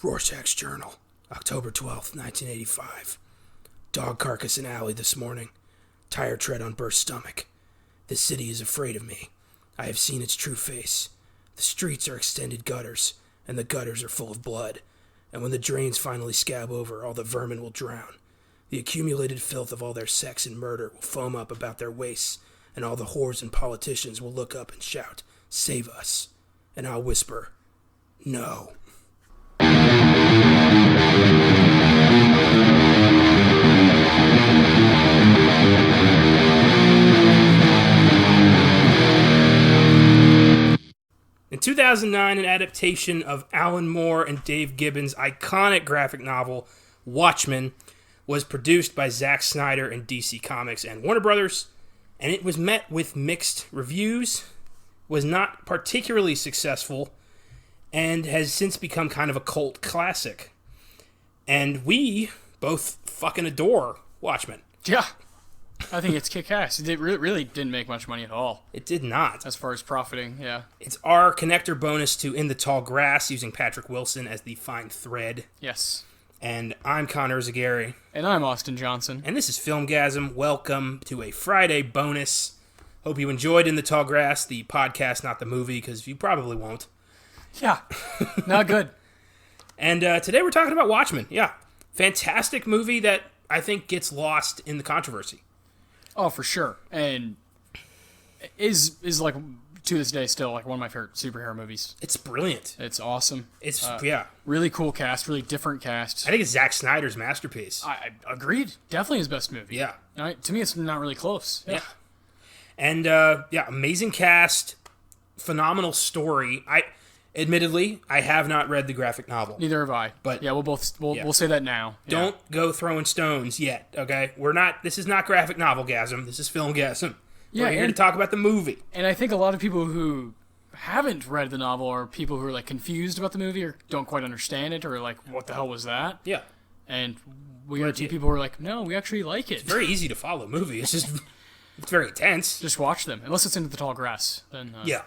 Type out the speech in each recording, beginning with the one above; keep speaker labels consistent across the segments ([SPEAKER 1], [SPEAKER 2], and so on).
[SPEAKER 1] Rorschach's Journal, October 12th, 1985. Dog carcass in alley this morning. Tire tread on burst stomach. This city is afraid of me. I have seen its true face. The streets are extended gutters, and the gutters are full of blood. And when the drains finally scab over, all the vermin will drown. The accumulated filth of all their sex and murder will foam up about their waists, and all the whores and politicians will look up and shout, "Save us." And I'll whisper, "No." In 2009, an adaptation of Alan Moore and Dave Gibbons' iconic graphic novel, Watchmen, was produced by Zack Snyder and DC Comics and Warner Brothers, and it was met with mixed reviews, was not particularly successful, and has since become kind of a cult classic. And we both fucking adore Watchmen.
[SPEAKER 2] Yeah. I think it's kick-ass. It really didn't make much money at all.
[SPEAKER 1] It did not.
[SPEAKER 2] As far as profiting, yeah.
[SPEAKER 1] It's our connector bonus to In the Tall Grass, using Patrick Wilson as the fine thread.
[SPEAKER 2] Yes.
[SPEAKER 1] And I'm Connor Eyzaguirre.
[SPEAKER 2] And I'm Austin Johnson.
[SPEAKER 1] And this is Filmgazm. Welcome to a Friday bonus. Hope you enjoyed In the Tall Grass, the podcast, not the movie, because you probably won't.
[SPEAKER 2] Yeah. Not good.
[SPEAKER 1] And today we're talking about Watchmen. Yeah. Fantastic movie that I think gets lost in the controversy.
[SPEAKER 2] Oh, for sure. And is like, to this day, still like one of my favorite superhero movies.
[SPEAKER 1] It's brilliant.
[SPEAKER 2] It's awesome.
[SPEAKER 1] It's, yeah.
[SPEAKER 2] Really cool cast, really different cast.
[SPEAKER 1] I think it's Zack Snyder's masterpiece.
[SPEAKER 2] I agreed. Definitely his best movie.
[SPEAKER 1] Yeah.
[SPEAKER 2] To me, it's not really close.
[SPEAKER 1] Yeah. And, amazing cast, phenomenal story. Admittedly, I have not read the graphic novel.
[SPEAKER 2] Neither have I.
[SPEAKER 1] But
[SPEAKER 2] yeah, we'll say that now. Yeah.
[SPEAKER 1] Don't go throwing stones yet, okay? This is not graphic novelgasm. This is filmgasm. We're here to talk about the movie.
[SPEAKER 2] And I think a lot of people who haven't read the novel are people who are like confused about the movie or don't quite understand it or like, what the hell was that?
[SPEAKER 1] Yeah.
[SPEAKER 2] And we got two people who are like, no, we actually like it.
[SPEAKER 1] It's very easy to follow movie. It's just, it's very intense.
[SPEAKER 2] Just watch them. Unless it's Into the Tall Grass. Then
[SPEAKER 1] yeah.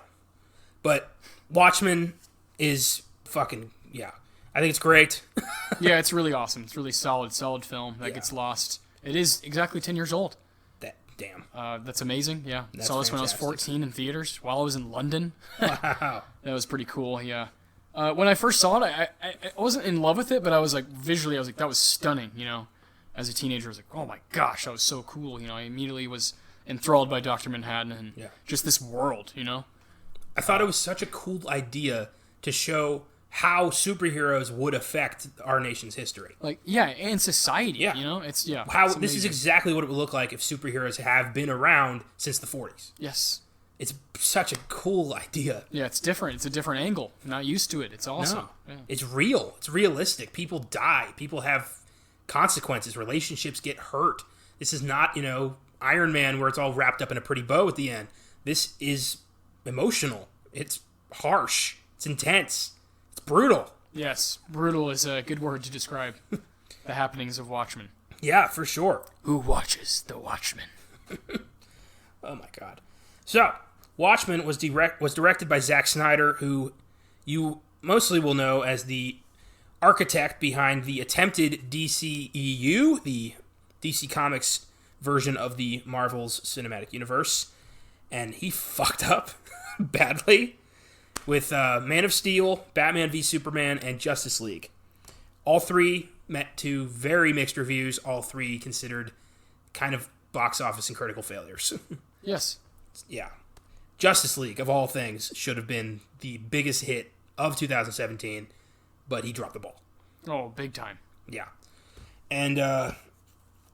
[SPEAKER 1] But Watchmen is fucking, yeah. I think it's great.
[SPEAKER 2] Yeah, it's really awesome. It's really solid film that gets lost. It is exactly 10 years old.
[SPEAKER 1] Damn.
[SPEAKER 2] That's amazing, yeah.
[SPEAKER 1] That's
[SPEAKER 2] saw this
[SPEAKER 1] fantastic.
[SPEAKER 2] when I was 14 in theaters while I was in London.
[SPEAKER 1] Wow.
[SPEAKER 2] That was pretty cool, yeah. When I first saw it, I wasn't in love with it, but I was like, visually, I was like, that was stunning, you know. As a teenager, I was like, oh my gosh, that was so cool, you know. I immediately was enthralled by Dr. Manhattan and just this world, you know.
[SPEAKER 1] I thought it was such a cool idea to show how superheroes would affect our nation's history.
[SPEAKER 2] Like, yeah, and society, you know? It's
[SPEAKER 1] this is exactly what it would look like if superheroes have been around since the 40s.
[SPEAKER 2] Yes.
[SPEAKER 1] It's such a cool idea.
[SPEAKER 2] Yeah, it's different. It's a different angle. I'm not used to it. It's awesome.
[SPEAKER 1] No.
[SPEAKER 2] Yeah.
[SPEAKER 1] It's real. It's realistic. People die. People have consequences. Relationships get hurt. This is not, Iron Man where it's all wrapped up in a pretty bow at the end. This is emotional. It's harsh. It's intense. It's brutal.
[SPEAKER 2] Yes, brutal is a good word to describe the happenings of Watchmen.
[SPEAKER 1] Yeah, for sure.
[SPEAKER 2] Who watches the Watchmen?
[SPEAKER 1] Oh my god. So, Watchmen was directed by Zack Snyder, who you mostly will know as the architect behind the attempted DCEU, the DC Comics version of the Marvel's Cinematic Universe. And he fucked up badly with Man of Steel, Batman v Superman, and Justice League. All three met to very mixed reviews. All three considered kind of box office and critical failures.
[SPEAKER 2] Yes.
[SPEAKER 1] Yeah. Justice League, of all things, should have been the biggest hit of 2017, but he dropped the ball.
[SPEAKER 2] Oh, big time.
[SPEAKER 1] Yeah. And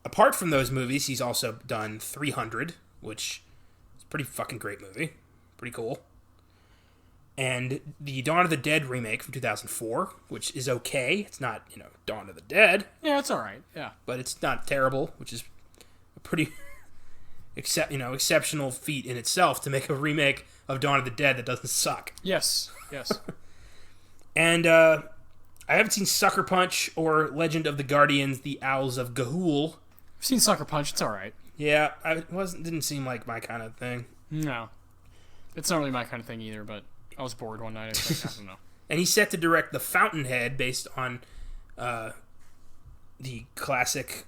[SPEAKER 1] apart from those movies, he's also done 300, which is a pretty fucking great movie. Pretty cool. And the Dawn of the Dead remake from 2004, which is okay. It's not, Dawn of the Dead.
[SPEAKER 2] Yeah, it's all right. Yeah.
[SPEAKER 1] But it's not terrible, which is a pretty exceptional feat in itself to make a remake of Dawn of the Dead that doesn't suck.
[SPEAKER 2] Yes.
[SPEAKER 1] And I haven't seen Sucker Punch or Legend of the Guardians, The Owls of Ga'Hoole.
[SPEAKER 2] I've seen Sucker Punch. It's all right.
[SPEAKER 1] Yeah, didn't seem like my kind of thing.
[SPEAKER 2] No. It's not really my kind of thing either, but I was bored one night. I was like, I don't know.
[SPEAKER 1] And he's set to direct The Fountainhead, based on the classic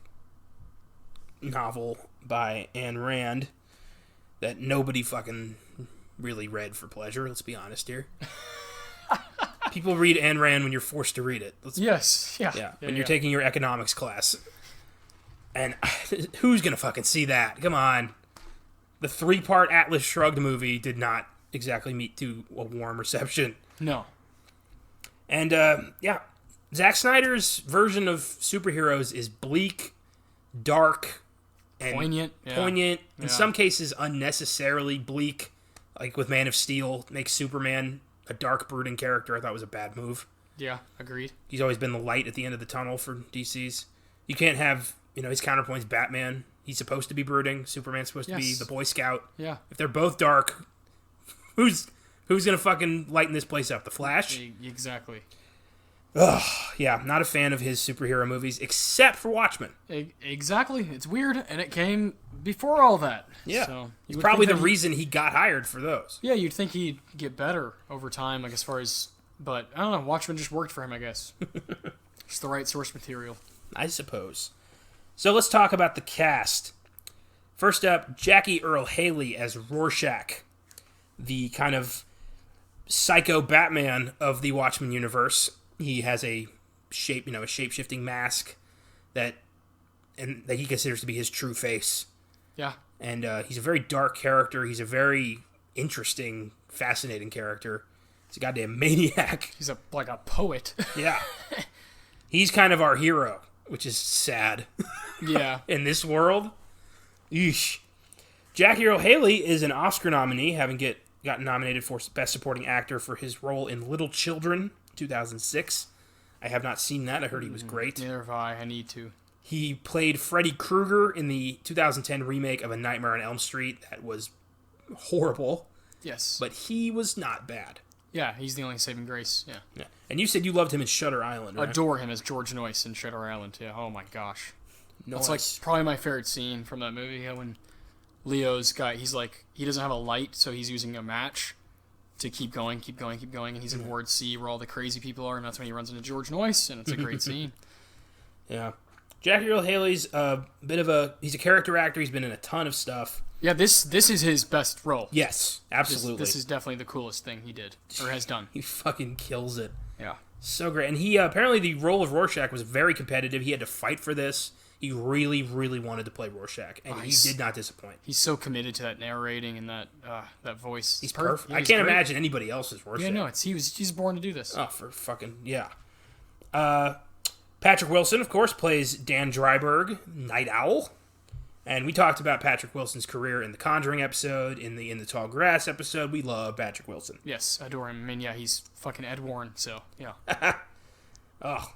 [SPEAKER 1] novel by Ayn Rand that nobody fucking really read for pleasure. Let's be honest here. People read Ayn Rand when you're forced to read it.
[SPEAKER 2] Yes. Yeah.
[SPEAKER 1] Yeah. When you're taking your economics class. And who's gonna fucking see that? Come on. The 3-part Atlas Shrugged movie did not exactly meet to a warm reception.
[SPEAKER 2] No.
[SPEAKER 1] And, Zack Snyder's version of superheroes is bleak, dark, and
[SPEAKER 2] poignant.
[SPEAKER 1] In some cases, unnecessarily bleak. Like with Man of Steel, makes Superman a dark, brooding character. I thought was a bad move.
[SPEAKER 2] Yeah, agreed.
[SPEAKER 1] He's always been the light at the end of the tunnel for DC's. You can't have, his counterpoint's Batman. He's supposed to be brooding. Superman's supposed to be the Boy Scout.
[SPEAKER 2] Yeah.
[SPEAKER 1] If they're both dark, who's gonna fucking lighten this place up? The Flash?
[SPEAKER 2] Exactly.
[SPEAKER 1] Ugh, yeah, not a fan of his superhero movies, except for Watchmen.
[SPEAKER 2] Exactly. It's weird, and it came before all that.
[SPEAKER 1] Yeah.
[SPEAKER 2] So
[SPEAKER 1] it's probably the reason he got hired for those.
[SPEAKER 2] Yeah, you'd think he'd get better over time, like as far as... But, I don't know, Watchmen just worked for him, I guess. It's the right source material.
[SPEAKER 1] I suppose. So let's talk about the cast. First up, Jackie Earle Haley as Rorschach, the kind of psycho Batman of the Watchmen universe. He has a shape-shifting mask that he considers to be his true face.
[SPEAKER 2] Yeah.
[SPEAKER 1] And he's a very dark character. He's a very interesting, fascinating character. He's a goddamn maniac.
[SPEAKER 2] He's like a poet.
[SPEAKER 1] Yeah. He's kind of our hero, which is sad.
[SPEAKER 2] Yeah.
[SPEAKER 1] In this world. Eesh. Jackie Earle Haley is an Oscar nominee, having gotten nominated for Best Supporting Actor for his role in Little Children, 2006. I have not seen that. I heard he was great.
[SPEAKER 2] Neither have I. I need to.
[SPEAKER 1] He played Freddy Krueger in the 2010 remake of A Nightmare on Elm Street. That was horrible.
[SPEAKER 2] Yes.
[SPEAKER 1] But he was not bad.
[SPEAKER 2] Yeah, he's the only saving grace. Yeah.
[SPEAKER 1] And you said you loved him in Shutter Island, right?
[SPEAKER 2] Adore him as George Noyce in Shutter Island. Yeah. Oh my gosh.
[SPEAKER 1] Noyce.
[SPEAKER 2] That's like probably my favorite scene from that movie. Yeah, when Leo's guy, he doesn't have a light, so he's using a match to keep going, and he's in Ward C where all the crazy people are, and that's when he runs into George Noyce, and it's a great scene.
[SPEAKER 1] Yeah. Jackie Earle Haley's he's a character actor. He's been in a ton of stuff.
[SPEAKER 2] Yeah, this is his best role.
[SPEAKER 1] Yes, absolutely.
[SPEAKER 2] This is definitely the coolest thing he did, or has done.
[SPEAKER 1] He fucking kills it.
[SPEAKER 2] Yeah.
[SPEAKER 1] So great. And he, apparently the role of Rorschach was very competitive. He had to fight for this. He really, really wanted to play Rorschach, and he did not disappoint.
[SPEAKER 2] He's so committed to that narrating and that voice.
[SPEAKER 1] He's perfect. I can't imagine anybody else as Rorschach.
[SPEAKER 2] Yeah, no, he's born to do this.
[SPEAKER 1] Oh, for fucking, yeah. Patrick Wilson, of course, plays Dan Dryberg, Night Owl. And we talked about Patrick Wilson's career in the Conjuring episode, in the Tall Grass episode. We love Patrick Wilson.
[SPEAKER 2] Yes, I adore him. I mean, yeah, he's fucking Ed Warren, so, yeah.
[SPEAKER 1] Oh,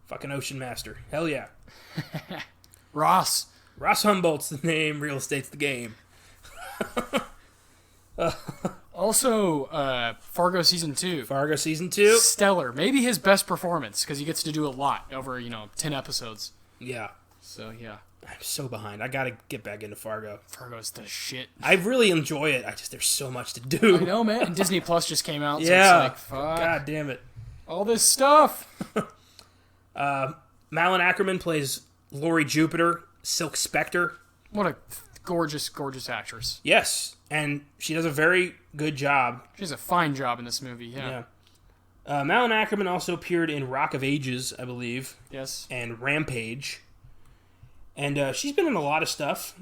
[SPEAKER 1] fucking Ocean Master. Hell yeah.
[SPEAKER 2] Ross
[SPEAKER 1] Humboldt's the name, real estate's the game.
[SPEAKER 2] Also, Fargo Season 2.
[SPEAKER 1] Fargo Season 2.
[SPEAKER 2] Stellar. Maybe his best performance, because he gets to do a lot over, 10 episodes.
[SPEAKER 1] Yeah.
[SPEAKER 2] So, yeah.
[SPEAKER 1] I'm so behind. I gotta get back into Fargo.
[SPEAKER 2] Fargo's the shit.
[SPEAKER 1] I really enjoy it. There's so much to do.
[SPEAKER 2] I know, man. And Disney Plus just came out, so
[SPEAKER 1] yeah.
[SPEAKER 2] it's like, fuck.
[SPEAKER 1] God damn it.
[SPEAKER 2] All this stuff.
[SPEAKER 1] Malin Ackerman plays Laurie Jupiter, Silk Spectre.
[SPEAKER 2] What a gorgeous, gorgeous actress.
[SPEAKER 1] Yes, and she does a very good job.
[SPEAKER 2] She does a fine job in this movie, yeah.
[SPEAKER 1] Malin Ackerman also appeared in Rock of Ages, I believe.
[SPEAKER 2] Yes.
[SPEAKER 1] And Rampage. And she's been in a lot of stuff.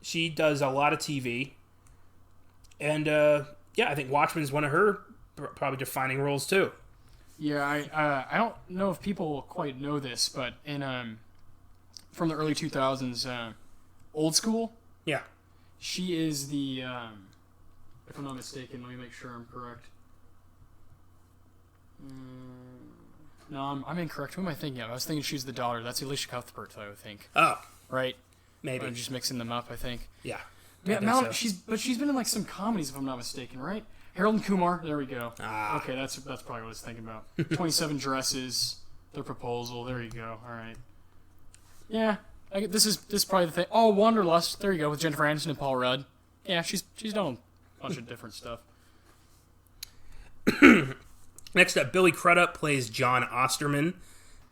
[SPEAKER 1] She does a lot of TV. And, I think Watchmen's one of her probably defining roles, too.
[SPEAKER 2] Yeah, I don't know if people quite know this, but in from the early 2000s, Old School.
[SPEAKER 1] Yeah.
[SPEAKER 2] She is the, if I'm not mistaken, let me make sure I'm correct. No, I'm incorrect. Who am I thinking of? I was thinking she was the daughter. That's Alicia Cuthbert, I would think.
[SPEAKER 1] Oh.
[SPEAKER 2] Right?
[SPEAKER 1] Maybe.
[SPEAKER 2] I'm just mixing them up, I think.
[SPEAKER 1] Yeah.
[SPEAKER 2] Yeah, Mal, she's been in like some comedies, if I'm not mistaken, right? Harold and Kumar, there we go. Okay, that's probably what I was thinking about. 27 Dresses, The Proposal, there you go. All right. Yeah, this is probably the thing. Oh, Wanderlust, there you go, with Jennifer Aniston and Paul Rudd. Yeah, she's done a bunch of different stuff.
[SPEAKER 1] Next up, Billy Crudup plays John Osterman,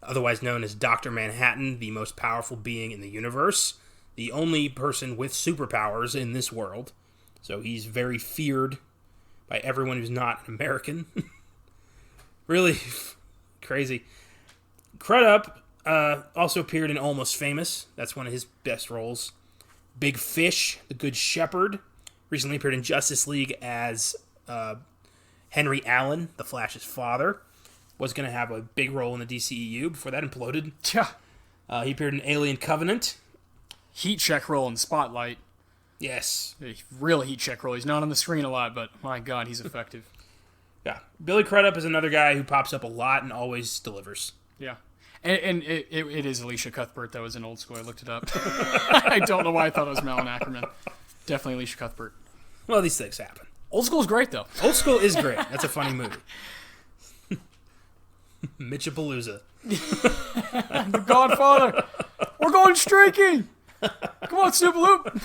[SPEAKER 1] otherwise known as Dr. Manhattan, the most powerful being in the universe, the only person with superpowers in this world. So he's very feared by everyone who's not an American. Really crazy. Crudup also appeared in Almost Famous. That's one of his best roles. Big Fish, the Good Shepherd. Recently appeared in Justice League as Henry Allen, the Flash's father. Was going to have a big role in the DCEU before that imploded.
[SPEAKER 2] Yeah.
[SPEAKER 1] He appeared in Alien Covenant.
[SPEAKER 2] Heat check role in Spotlight.
[SPEAKER 1] Yes.
[SPEAKER 2] A real heat check role. He's not on the screen a lot, but my God, he's effective.
[SPEAKER 1] Yeah. Billy Crudup is another guy who pops up a lot and always delivers.
[SPEAKER 2] Yeah. And it is Alicia Cuthbert that was in Old School. I looked it up. I don't know why I thought it was Malin Ackerman. Definitely Alicia Cuthbert.
[SPEAKER 1] Well, these things happen.
[SPEAKER 2] Old School is great, though.
[SPEAKER 1] Old School is great. That's a funny movie. Mitchapalooza.
[SPEAKER 2] The Godfather. We're going streaking. Come on, Snoop Loop.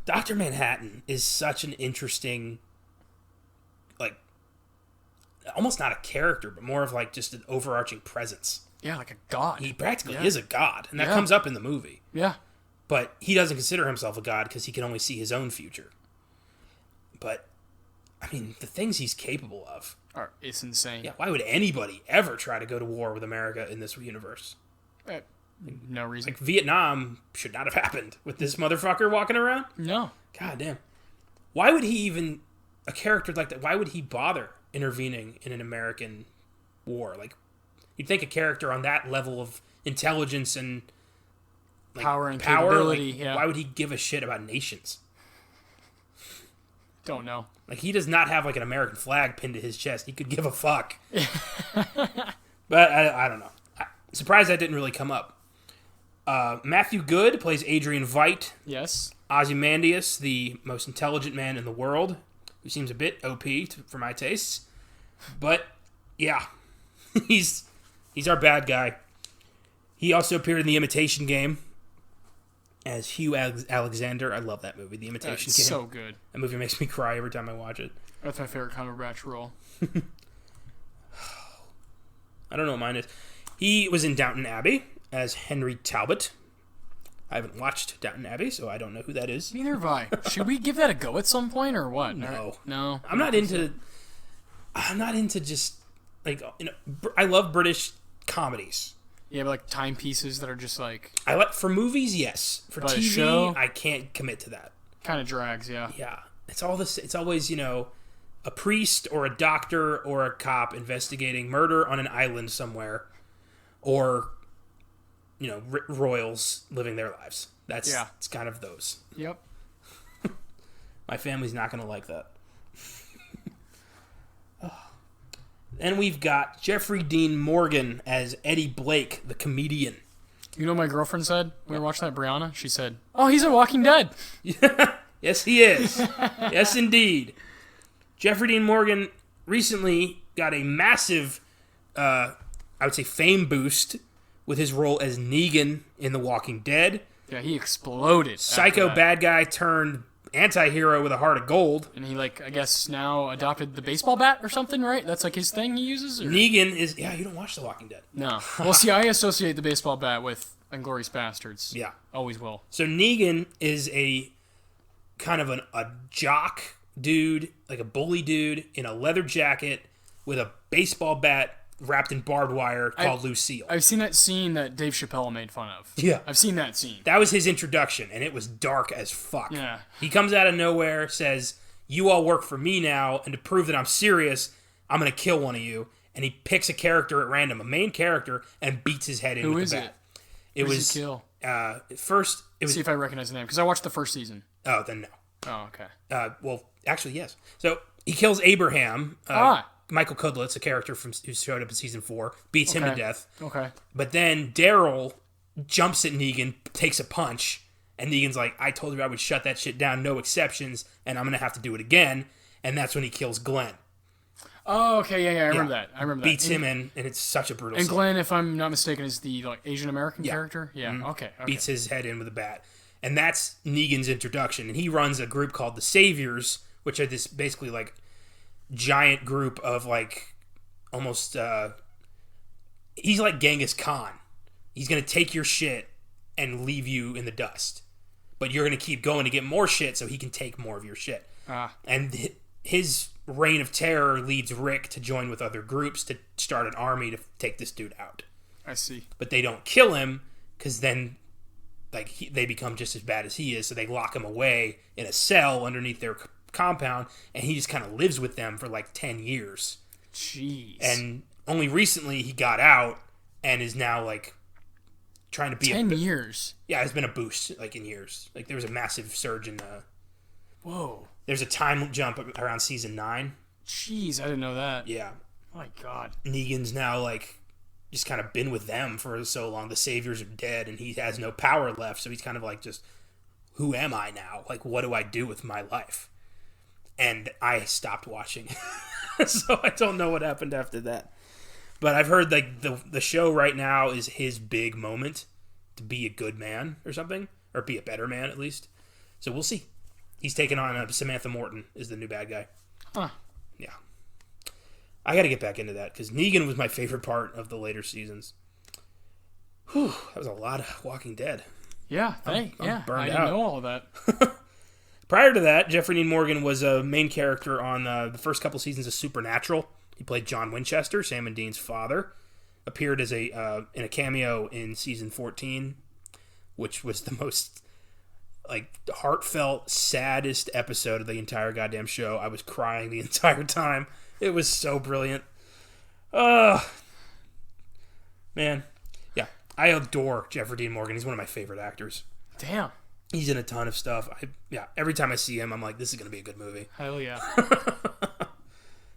[SPEAKER 1] Dr. Manhattan is such an interesting, like, almost not a character, but more of like just an overarching presence.
[SPEAKER 2] Yeah, like a god.
[SPEAKER 1] He practically is a god, and that
[SPEAKER 2] Yeah.
[SPEAKER 1] comes up in the movie.
[SPEAKER 2] Yeah.
[SPEAKER 1] But he doesn't consider himself a god because he can only see his own future. But, I mean, the things he's capable of.
[SPEAKER 2] It's insane.
[SPEAKER 1] Yeah, why would anybody ever try to go to war with America in this universe?
[SPEAKER 2] No reason.
[SPEAKER 1] Like, Vietnam should not have happened with this motherfucker walking around.
[SPEAKER 2] No.
[SPEAKER 1] God damn. Why would he even, a character like that, why would he bother intervening in an American war? Like, you'd think a character on that level of intelligence and like,
[SPEAKER 2] power and capability,
[SPEAKER 1] like,
[SPEAKER 2] yeah.
[SPEAKER 1] Why would he give a shit about nations?
[SPEAKER 2] Don't know.
[SPEAKER 1] Like, he does not have like an American flag pinned to his chest. He could give a fuck. But I don't know. Surprised that didn't really come up. Matthew Good plays Adrian Veidt.
[SPEAKER 2] Yes.
[SPEAKER 1] Ozymandias, the most intelligent man in the world, who seems a bit OP for my tastes. But, yeah, he's our bad guy. He also appeared in The Imitation Game as Hugh Alexander. I love that movie, The Imitation Game.
[SPEAKER 2] It's so good.
[SPEAKER 1] That movie makes me cry every time I watch it.
[SPEAKER 2] That's my favorite Cumberbatch role.
[SPEAKER 1] I don't know what mine is. He was in Downton Abbey as Henry Talbot. I haven't watched Downton Abbey, so I don't know who that is.
[SPEAKER 2] Neither have I. Should we give that a go at some point, or what?
[SPEAKER 1] No.
[SPEAKER 2] No.
[SPEAKER 1] I'm not into just, like, you know, I love British comedies.
[SPEAKER 2] Yeah, but like timepieces that are just like...
[SPEAKER 1] I like, for movies, yes. For
[SPEAKER 2] But a
[SPEAKER 1] TV,
[SPEAKER 2] show?
[SPEAKER 1] I can't commit to that.
[SPEAKER 2] Kind of drags, yeah.
[SPEAKER 1] Yeah. It's always, you know, a priest or a doctor or a cop investigating murder on an island somewhere. Or, you know, royals living their lives. It's kind of those.
[SPEAKER 2] Yep.
[SPEAKER 1] My family's not going to like that. Then we've got Jeffrey Dean Morgan as Eddie Blake, the comedian.
[SPEAKER 2] You know what my girlfriend said when we were watching that, Brianna? She said, "Oh, he's in Walking Dead."
[SPEAKER 1] Yes, he is. Yes, indeed. Jeffrey Dean Morgan recently got a massive, I would say, fame boost with his role as Negan in The Walking Dead.
[SPEAKER 2] Yeah, he exploded.
[SPEAKER 1] Psycho bad guy turned anti-hero with a heart of gold.
[SPEAKER 2] And he, like, I guess now adopted the baseball bat or something, right? That's like his thing he uses? Or?
[SPEAKER 1] Negan is... Yeah, you don't watch The Walking Dead.
[SPEAKER 2] No. Well, see, I associate the baseball bat with Inglourious Bastards.
[SPEAKER 1] Yeah.
[SPEAKER 2] Always will.
[SPEAKER 1] So Negan is a kind of a jock dude, like a bully dude, in a leather jacket with a baseball bat wrapped in barbed wire called Lucille.
[SPEAKER 2] I've seen that scene that Dave Chappelle made fun of.
[SPEAKER 1] Yeah.
[SPEAKER 2] I've seen that scene.
[SPEAKER 1] That was his introduction, and it was dark as fuck.
[SPEAKER 2] Yeah.
[SPEAKER 1] He comes out of nowhere, says, "You all work for me now, and to prove that I'm serious, I'm going to kill one of you." And he picks a character at random, a main character, and beats his head in
[SPEAKER 2] Who
[SPEAKER 1] with
[SPEAKER 2] is
[SPEAKER 1] the bat.
[SPEAKER 2] it?
[SPEAKER 1] It
[SPEAKER 2] Who
[SPEAKER 1] was
[SPEAKER 2] does he kill?
[SPEAKER 1] First, it was...
[SPEAKER 2] See if I recognize the name, because I watched the first season.
[SPEAKER 1] Oh, then no.
[SPEAKER 2] Oh, okay.
[SPEAKER 1] Well, actually, yes. So he kills Abraham. Michael Kudlitz, a character who showed up in season 4, beats him to death.
[SPEAKER 2] Okay.
[SPEAKER 1] But then Daryl jumps at Negan, takes a punch, and Negan's like, "I told you I would shut that shit down, no exceptions, and I'm going to have to do it again." And that's when he kills Glenn.
[SPEAKER 2] Oh, okay, yeah, I remember that.
[SPEAKER 1] Beats him in, and it's such a brutal
[SPEAKER 2] And
[SPEAKER 1] scene.
[SPEAKER 2] Glenn, if I'm not mistaken, is the like Asian American character? Yeah, okay.
[SPEAKER 1] Beats his head in with a bat. And that's Negan's introduction. And he runs a group called the Saviors, which are this basically like giant group of like almost he's like Genghis Khan. He's going to take your shit and leave you in the dust. But you're going to keep going to get more shit so he can take more of your shit. And his reign of terror leads Rick to join with other groups to start an army to take this dude out.
[SPEAKER 2] I see.
[SPEAKER 1] But they don't kill him because then like they become just as bad as he is. So they lock him away in a cell underneath their compound, and he just kind of lives with them for like 10 years.
[SPEAKER 2] Jeez.
[SPEAKER 1] And only recently he got out and is now like trying to be
[SPEAKER 2] 10 years.
[SPEAKER 1] Yeah, it's been a boost like in years. Like there was a massive surge in
[SPEAKER 2] Whoa.
[SPEAKER 1] There's a time jump around season 9.
[SPEAKER 2] Jeez, I didn't know that.
[SPEAKER 1] Yeah.
[SPEAKER 2] My God.
[SPEAKER 1] Negan's now like just kind of been with them for so long. The saviors are dead and he has no power left, so he's kind of like just, who am I now? Like, what do I do with my life? And I stopped watching. So I don't know what happened after that. But I've heard like the show right now is his big moment to be a good man or something, or be a better man at least. So we'll see. He's taking on Samantha Morton is the new bad guy.
[SPEAKER 2] Huh.
[SPEAKER 1] Yeah. I got to get back into that because Negan was my favorite part of the later seasons. Whew, that was a lot of Walking Dead.
[SPEAKER 2] Yeah, I'm
[SPEAKER 1] burned
[SPEAKER 2] I didn't know all of that.
[SPEAKER 1] Prior to that, Jeffrey Dean Morgan was a main character on the first couple seasons of Supernatural. He played John Winchester, Sam and Dean's father. Appeared as in a cameo in season 14, which was the most like heartfelt, saddest episode of the entire goddamn show. I was crying the entire time. It was so brilliant. Man. Yeah, I adore Jeffrey Dean Morgan. He's one of my favorite actors.
[SPEAKER 2] Damn.
[SPEAKER 1] He's in a ton of stuff. Every time I see him, I'm like, this is going to be a good movie.
[SPEAKER 2] Hell yeah.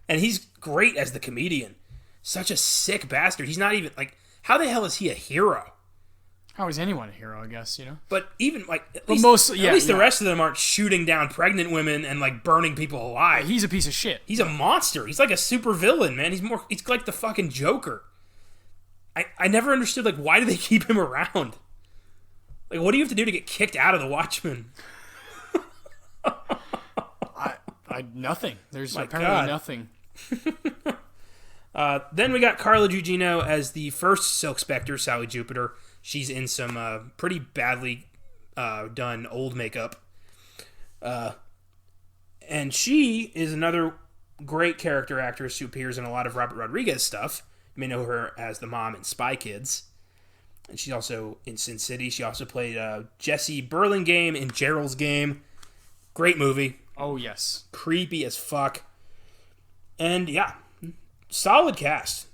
[SPEAKER 1] And he's great as the comedian. Such a sick bastard. He's not even, like, how the hell is he a hero?
[SPEAKER 2] How is anyone a hero, I guess, you know?
[SPEAKER 1] But even, like, at
[SPEAKER 2] But
[SPEAKER 1] least
[SPEAKER 2] yeah.
[SPEAKER 1] the rest of them aren't shooting down pregnant women and, like, burning people alive.
[SPEAKER 2] He's a piece of shit.
[SPEAKER 1] He's a monster. He's like a super villain, man. He's like the fucking Joker. I never understood, like, why do they keep him around? Like, what do you have to do to get kicked out of the Watchmen?
[SPEAKER 2] Nothing. There's
[SPEAKER 1] My
[SPEAKER 2] apparently
[SPEAKER 1] God.
[SPEAKER 2] nothing.
[SPEAKER 1] Then we got Carla Gugino as the first Silk Spectre, Sally Jupiter. She's in some pretty badly done old makeup. And she is another great character actress who appears in a lot of Robert Rodriguez stuff. You may know her as the mom in Spy Kids. And she's also in Sin City. She also played Jessie Burlingame in Gerald's Game. Great movie.
[SPEAKER 2] Oh, yes.
[SPEAKER 1] Creepy as fuck. And yeah, solid cast.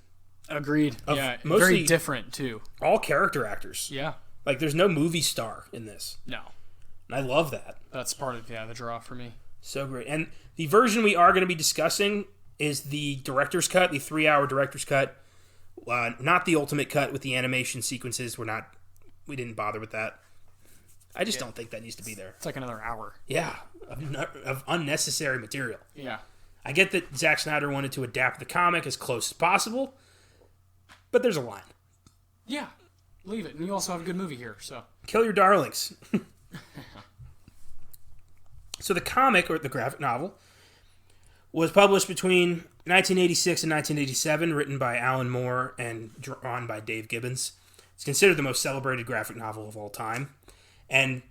[SPEAKER 2] Agreed. Yeah,
[SPEAKER 1] mostly
[SPEAKER 2] very different, too.
[SPEAKER 1] All character actors.
[SPEAKER 2] Yeah.
[SPEAKER 1] Like, there's no movie star in this.
[SPEAKER 2] No.
[SPEAKER 1] And I love that.
[SPEAKER 2] That's part of, the draw for me.
[SPEAKER 1] So great. And the version we are going to be discussing is the director's cut, the 3-hour director's cut. Not the ultimate cut with the animation sequences. We didn't bother with that. I just don't think that needs to be there.
[SPEAKER 2] It's like another hour.
[SPEAKER 1] Yeah, of unnecessary material.
[SPEAKER 2] Yeah.
[SPEAKER 1] I get that Zack Snyder wanted to adapt the comic as close as possible, but there's a line.
[SPEAKER 2] Yeah, leave it. And you also have a good movie here, so.
[SPEAKER 1] Kill your darlings. So the comic, or the graphic novel, was published between 1986 and 1987, written by Alan Moore and drawn by Dave Gibbons. It's considered the most celebrated graphic novel of all time, and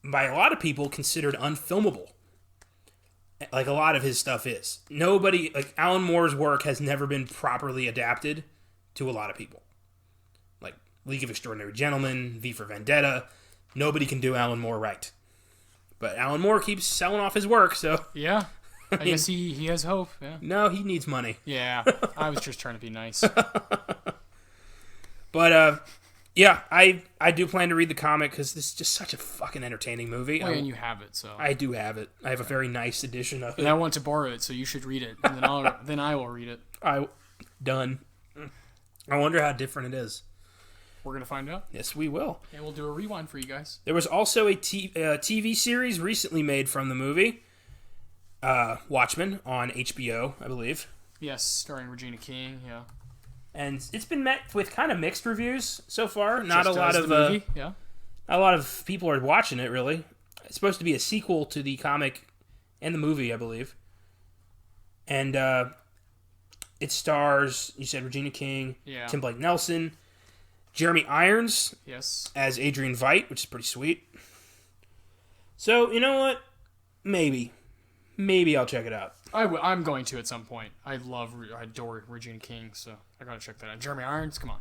[SPEAKER 1] by a lot of people considered unfilmable. Like a lot of his stuff is. Like Alan Moore's work has never been properly adapted to a lot of people. Like League of Extraordinary Gentlemen, V for Vendetta, nobody can do Alan Moore right. But Alan Moore keeps selling off his work, so...
[SPEAKER 2] Yeah, I guess he has hope, yeah.
[SPEAKER 1] No, he needs money.
[SPEAKER 2] Yeah, I was just trying to be nice.
[SPEAKER 1] But, yeah, I do plan to read the comic, because this is just such a fucking entertaining movie.
[SPEAKER 2] Well, and you have it, so...
[SPEAKER 1] I do have it. I have a very nice edition of it.
[SPEAKER 2] And I want to borrow it, so you should read it, and then I will read it.
[SPEAKER 1] Done. I wonder how different it is.
[SPEAKER 2] We're going to find out.
[SPEAKER 1] Yes, we will.
[SPEAKER 2] And we'll do a rewind for you guys.
[SPEAKER 1] There was also a TV series recently made from the movie, Watchmen, on HBO, I believe.
[SPEAKER 2] Yes, starring Regina King, yeah.
[SPEAKER 1] And it's been met with kind of mixed reviews so far.
[SPEAKER 2] Not a lot
[SPEAKER 1] of people are watching it, really. It's supposed to be a sequel to the comic and the movie, I believe. And it stars, you said Regina King,
[SPEAKER 2] Yeah.
[SPEAKER 1] Tim Blake Nelson, Jeremy Irons
[SPEAKER 2] Yes.
[SPEAKER 1] as Adrian Veidt, which is pretty sweet. So, you know what? Maybe I'll check it out.
[SPEAKER 2] I'm going to at some point. I adore Regina King, so I gotta check that out. Jeremy Irons, come on.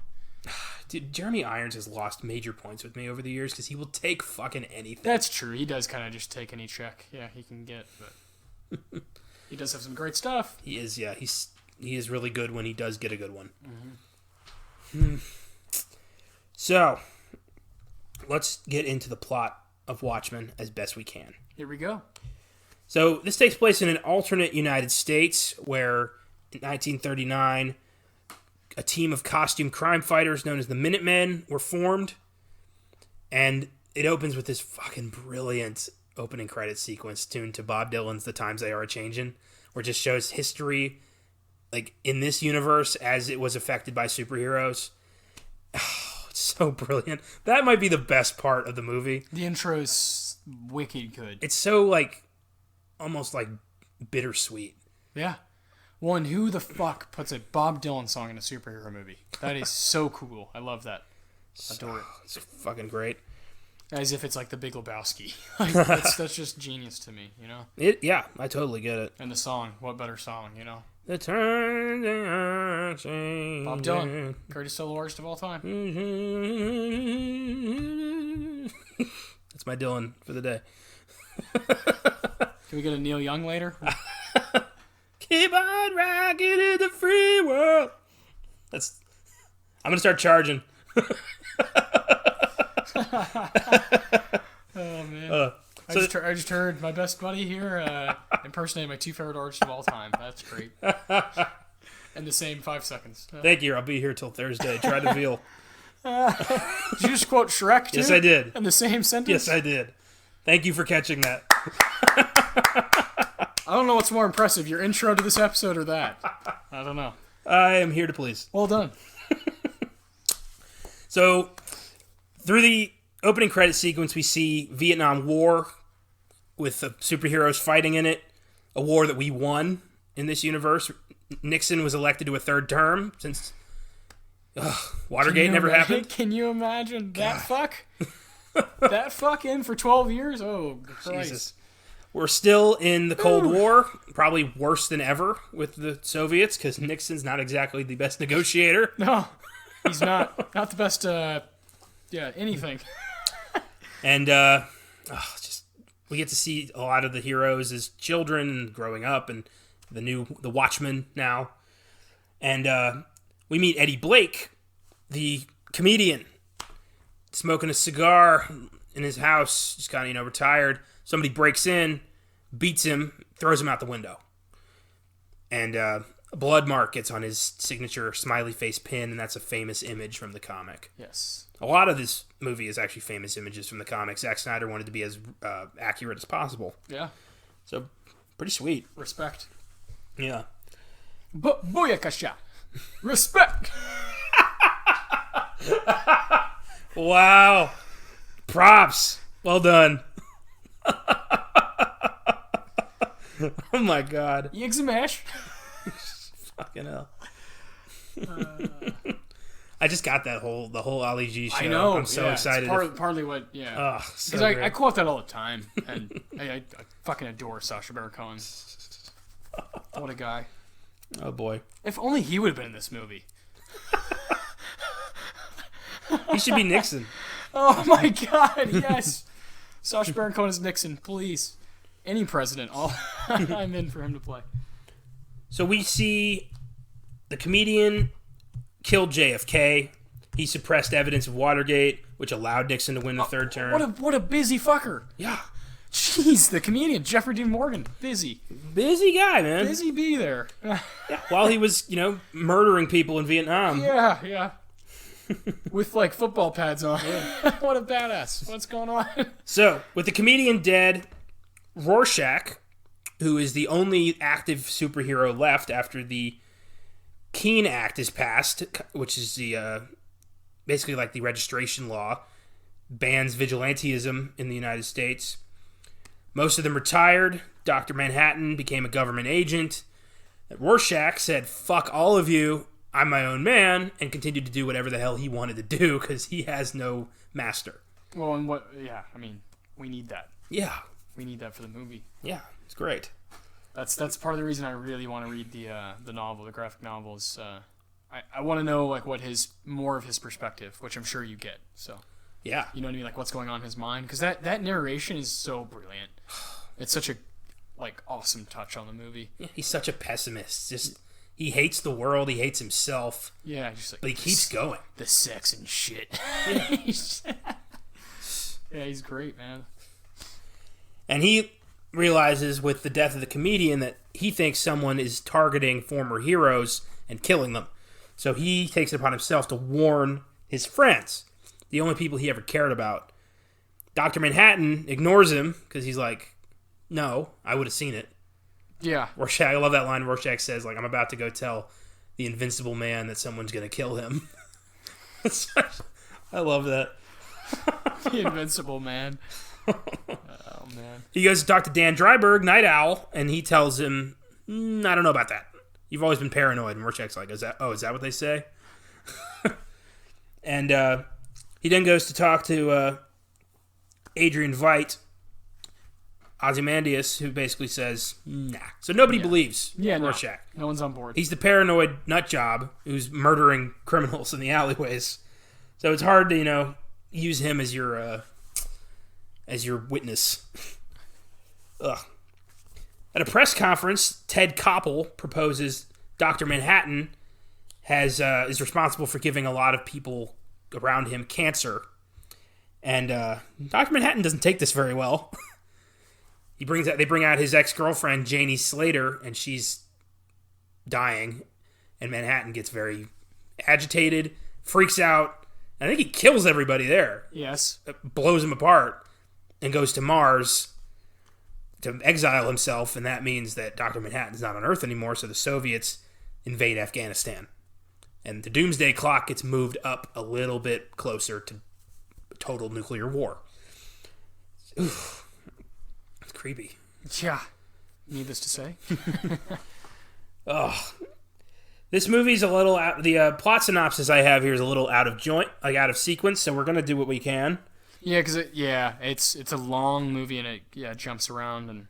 [SPEAKER 1] Dude, Jeremy Irons has lost major points with me over the years because he will take fucking anything.
[SPEAKER 2] That's true. He does kind of just take any check. Yeah, he can get, but he does have some great stuff.
[SPEAKER 1] He is, yeah. He is really good when he does get a good one. So, let's get into the plot of Watchmen as best we can.
[SPEAKER 2] Here we go.
[SPEAKER 1] So, this takes place in an alternate United States where, in 1939, a team of costume crime fighters known as the Minutemen were formed. And it opens with this fucking brilliant opening credit sequence tuned to Bob Dylan's The Times They Are A-Changin', where it just shows history, like, in this universe as it was affected by superheroes. Oh, it's so brilliant. That might be the best part of the movie.
[SPEAKER 2] The intro's wicked good.
[SPEAKER 1] It's so, like, almost, like, bittersweet.
[SPEAKER 2] Yeah. Well, and who the fuck puts a Bob Dylan song in a superhero movie? That is so cool. I love that. Adore it.
[SPEAKER 1] It's fucking great.
[SPEAKER 2] As if it's like the Big Lebowski. Like, that's just genius to me, you know?
[SPEAKER 1] Yeah, I totally get it.
[SPEAKER 2] And the song, what better song, you know?
[SPEAKER 1] The turn they are changing.
[SPEAKER 2] Bob Dylan, greatest solo artist of all time.
[SPEAKER 1] That's my Dylan for the day.
[SPEAKER 2] Can we get a Neil Young later?
[SPEAKER 1] Keep on rocking in the free world. I'm gonna start charging.
[SPEAKER 2] Oh man! I just heard my best buddy here impersonate my two favorite artists of all time. That's great. In the same 5 seconds.
[SPEAKER 1] Thank you. I'll be here till Thursday. Try to feel.
[SPEAKER 2] Did you just quote Shrek too?
[SPEAKER 1] Yes, I did.
[SPEAKER 2] In the same sentence?
[SPEAKER 1] Yes, I did. Thank you for catching that.
[SPEAKER 2] I don't know what's more impressive, your intro to this episode or that. I don't know.
[SPEAKER 1] I am here to please.
[SPEAKER 2] Well done.
[SPEAKER 1] So, through the opening credit sequence, we see Vietnam War with the superheroes fighting in it. A war that we won in this universe. Nixon was elected to a third term since Watergate never happened.
[SPEAKER 2] Can you imagine that fuck? That fuck in for 12 years? Oh, Christ. Jesus.
[SPEAKER 1] We're still in the Cold War, probably worse than ever with the Soviets because Nixon's not exactly the best negotiator.
[SPEAKER 2] No, he's not. Not the best, anything. And
[SPEAKER 1] we get to see a lot of the heroes as children growing up and the Watchmen now. And we meet Eddie Blake, the comedian, smoking a cigar in his house, just kind of, retired. Somebody breaks in, beats him, throws him out the window. And a blood mark gets on his signature smiley face pin, and that's a famous image from the comic.
[SPEAKER 2] Yes.
[SPEAKER 1] A lot of this movie is actually famous images from the comic. Zack Snyder wanted to be as accurate as possible.
[SPEAKER 2] Yeah.
[SPEAKER 1] So, pretty sweet.
[SPEAKER 2] Respect.
[SPEAKER 1] Yeah.
[SPEAKER 2] Booyakasha. Respect.
[SPEAKER 1] Wow. Props. Well done. Oh my god.
[SPEAKER 2] Yigzamash.
[SPEAKER 1] Fucking hell. I just got the whole Ali G show.
[SPEAKER 2] I know.
[SPEAKER 1] I'm so excited.
[SPEAKER 2] It's partly what, yeah.
[SPEAKER 1] Oh, so
[SPEAKER 2] because I quote that all the time, and I fucking adore Sacha Baron Cohen. What a guy.
[SPEAKER 1] Oh boy.
[SPEAKER 2] If only he would have been in this movie.
[SPEAKER 1] He should be Nixon.
[SPEAKER 2] Oh my god, yes. Sacha Baron Cohen is Nixon, please. Any president, I'm in for him to play.
[SPEAKER 1] So we see the comedian killed JFK. He suppressed evidence of Watergate, which allowed Nixon to win the third term.
[SPEAKER 2] What a busy fucker.
[SPEAKER 1] Yeah.
[SPEAKER 2] Jeez, the comedian, Jeffrey Dean Morgan. Busy
[SPEAKER 1] guy, man.
[SPEAKER 2] Busy bee there.
[SPEAKER 1] Yeah, while he was, murdering people in Vietnam.
[SPEAKER 2] Yeah. With, football pads on. Yeah. What a badass. What's going on?
[SPEAKER 1] So, with the comedian dead, Rorschach, who is the only active superhero left after the Keene Act is passed, which is the basically like the registration law, bans vigilantism in the United States. Most of them retired. Dr. Manhattan became a government agent. Rorschach said, "Fuck all of you. I'm my own man," and continued to do whatever the hell he wanted to do because he has no master.
[SPEAKER 2] Well, and what? Yeah, I mean, we need that.
[SPEAKER 1] Yeah,
[SPEAKER 2] we need that for the movie.
[SPEAKER 1] Yeah, it's great.
[SPEAKER 2] That's part of the reason I really want to read the novel, the graphic novel. Is I want to know like what more of his perspective, which I'm sure you get. So
[SPEAKER 1] yeah,
[SPEAKER 2] you know what I mean, like what's going on in his mind, because that narration is so brilliant. It's such a like awesome touch on the movie.
[SPEAKER 1] Yeah, he's such a pessimist. Just he hates the world. He hates himself.
[SPEAKER 2] Yeah, just like,
[SPEAKER 1] but he keeps going.
[SPEAKER 2] The sex and shit. Yeah, he's great, man.
[SPEAKER 1] And he realizes with the death of the comedian that he thinks someone is targeting former heroes and killing them. So he takes it upon himself to warn his friends, the only people he ever cared about. Dr. Manhattan ignores him because he's like, no, I would have seen it.
[SPEAKER 2] Yeah.
[SPEAKER 1] Rorschach, I love that line. Rorschach says, like, I'm about to go tell the Invincible Man that someone's going to kill him. I love that.
[SPEAKER 2] The Invincible Man. Oh, man.
[SPEAKER 1] He goes to talk to Dan Dreiberg, Night Owl, and he tells him, I don't know about that. You've always been paranoid. And Rorschach's like, is that what they say? And he then goes to talk to Adrian Veidt, Ozymandias, who basically says, nah. So nobody believes Rorschach.
[SPEAKER 2] No one's on board.
[SPEAKER 1] He's the paranoid nutjob who's murdering criminals in the alleyways. So it's hard to, use him as your witness. Ugh. At a press conference, Ted Koppel proposes Dr. Manhattan is responsible for giving a lot of people around him cancer. And Dr. Manhattan doesn't take this very well. They bring out his ex-girlfriend, Janie Slater, and she's dying. And Manhattan gets very agitated, freaks out. I think he kills everybody there.
[SPEAKER 2] Yes.
[SPEAKER 1] Blows them apart and goes to Mars to exile himself, and that means that Dr. Manhattan's not on Earth anymore, so the Soviets invade Afghanistan. And the doomsday clock gets moved up a little bit closer to total nuclear war. Oof. It's creepy.
[SPEAKER 2] Yeah. Needless to say.
[SPEAKER 1] Oh. This movie's a little out. The plot synopsis I have here is a little out of joint, like out of sequence. So we're gonna do what we can.
[SPEAKER 2] Yeah, because it's a long movie and it jumps around and